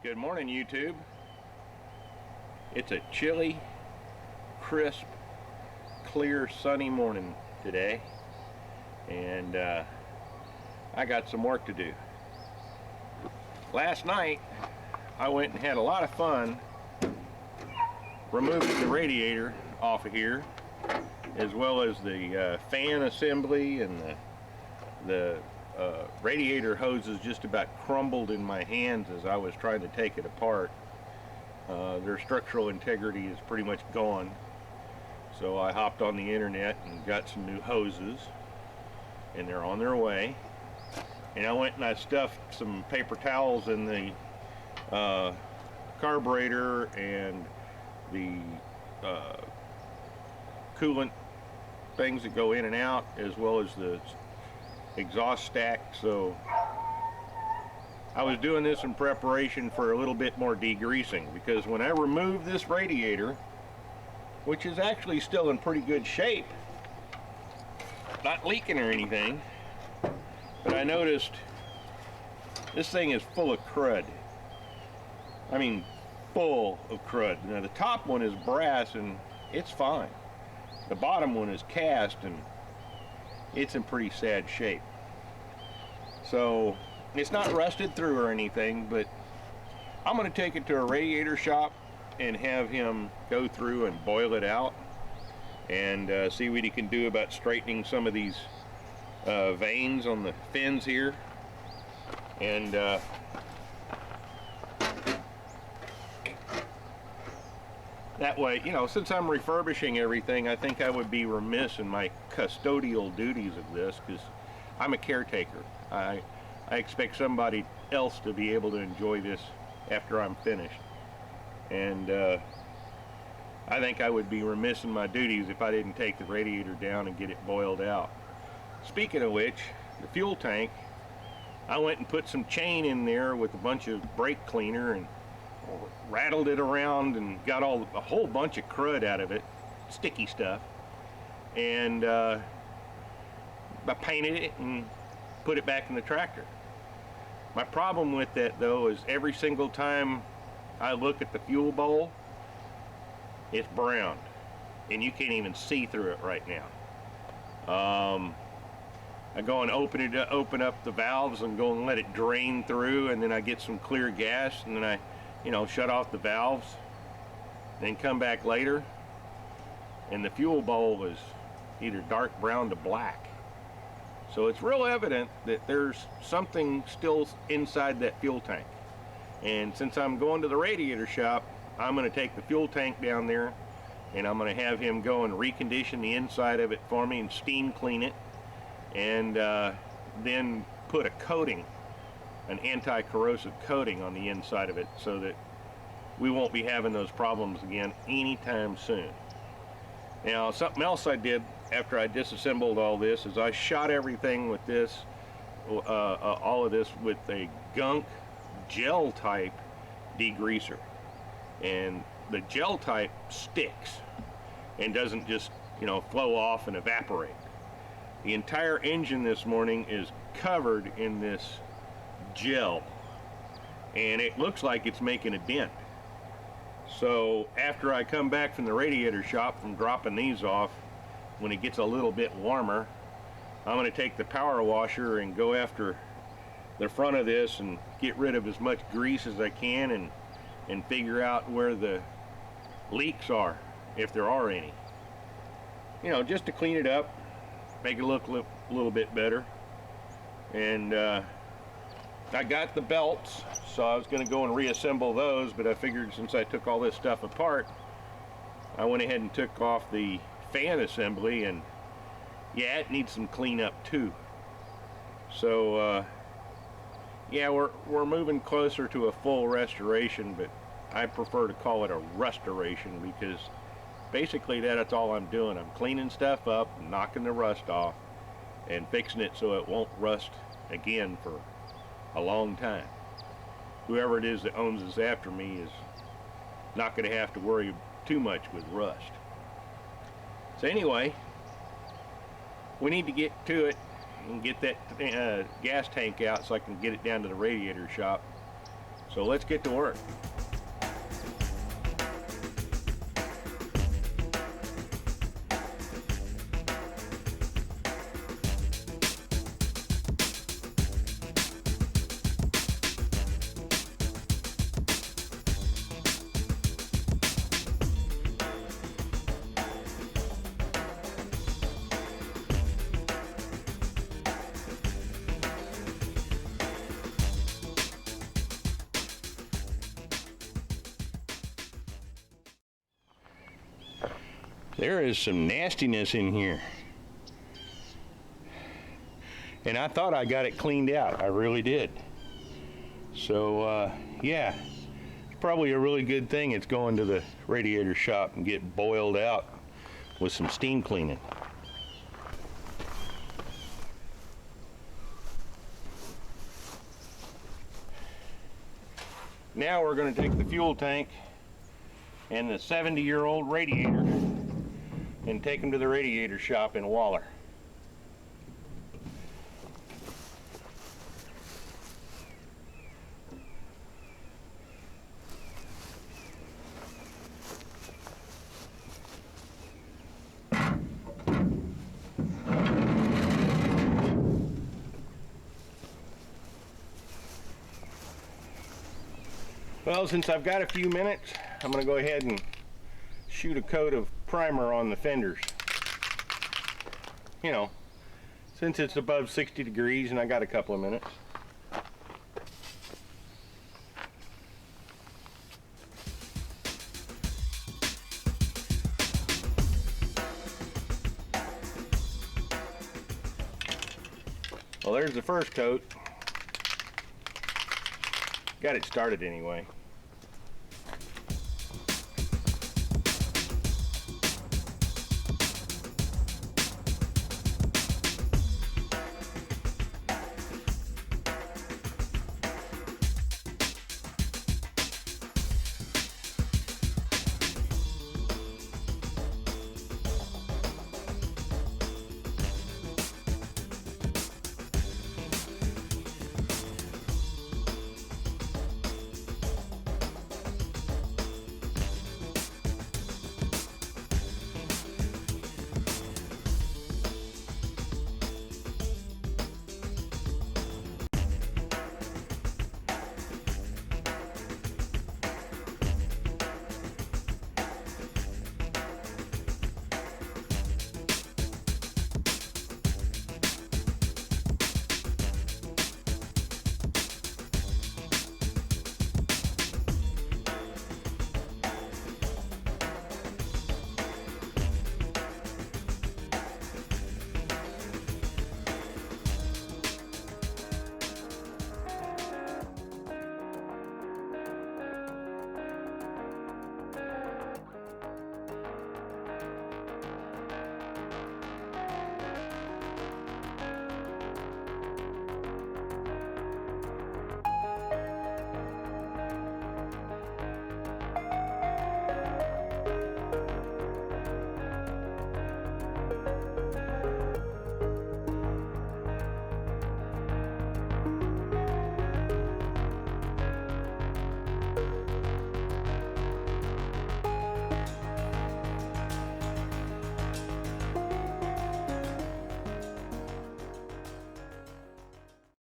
Good morning, YouTube. It's a chilly, crisp, clear, sunny morning today, and I got some work to do. Last night I went and had a lot of fun removing the radiator off of here, as well as the fan assembly, and the radiator hoses just about crumbled in my hands as I was trying to take it apart. Their structural integrity is pretty much gone, so I hopped on the internet and got some new hoses, and they're on their way. And I went and I stuffed some paper towels in the carburetor and the coolant things that go in and out, as well as the exhaust stack. So I was doing this in preparation for a little bit more degreasing, because when I removed this radiator, which is actually still in pretty good shape, not leaking or anything, but I noticed this thing is full of crud. I mean, full of crud. Now the top one is brass and it's fine. The bottom one is cast and it's in pretty sad shape. So it's not rusted through or anything, but I'm going to take it to a radiator shop and have him go through and boil it out and see what he can do about straightening some of these veins on the fins here. And that way, you know, since I'm refurbishing everything, I think I would be remiss in my custodial duties of this, because I'm a caretaker. I expect somebody else to be able to enjoy this after I'm finished. And I think I would be remiss in my duties if I didn't take the radiator down and get it boiled out. Speaking of which, the fuel tank, I went and put some chain in there with a bunch of brake cleaner and rattled it around and got a whole bunch of crud out of it, sticky stuff, and I painted it and put it back in the tractor. My problem with that, though, is every single time I look at the fuel bowl, it's brown, and you can't even see through it right now. I go and open up the valves and go and let it drain through, and then I get some clear gas, and then I shut off the valves, then come back later, and the fuel bowl is either dark brown to black. So it's real evident that there's something still inside that fuel tank. And since I'm going to the radiator shop, I'm going to take the fuel tank down there, and I'm going to have him go and recondition the inside of it for me and steam clean it, and then put a coating, an anti-corrosive coating on the inside of it, so that we won't be having those problems again anytime soon. Now, something else I did after I disassembled all this is I shot everything with this, all of this with a gunk gel type degreaser. And the gel type sticks and doesn't just, flow off and evaporate. The entire engine this morning is covered in this gel, and it looks like it's making a dent. So after I come back from the radiator shop from dropping these off, when it gets a little bit warmer, I'm going to take the power washer and go after the front of this and get rid of as much grease as I can, and figure out where the leaks are, if there are any. Just to clean it up, make it look a little bit better. And I got the belts, so I was going to go and reassemble those, but I figured since I took all this stuff apart, I went ahead and took off the fan assembly, and yeah, it needs some cleanup too. So yeah, we're moving closer to a full restoration, but I prefer to call it a restoration, because basically that's all I'm doing. I'm cleaning stuff up, knocking the rust off, and fixing it so it won't rust again for a long time. Whoever it is that owns this after me is not going to have to worry too much with rust. So anyway, we need to get to it and get that gas tank out so I can get it down to the radiator shop So let's get to work. There is some nastiness in here. And I thought I got it cleaned out. I really did. So, yeah, it's probably a really good thing it's going to the radiator shop and get boiled out with some steam cleaning. Now we're going to take the fuel tank and the 70-year-old radiator and take them to the radiator shop in Waller. Well, since I've got a few minutes, I'm going to go ahead and shoot a coat of primer on the fenders. You know, since it's above 60 degrees and I got a couple of minutes. Well, there's the first coat. Got it started anyway.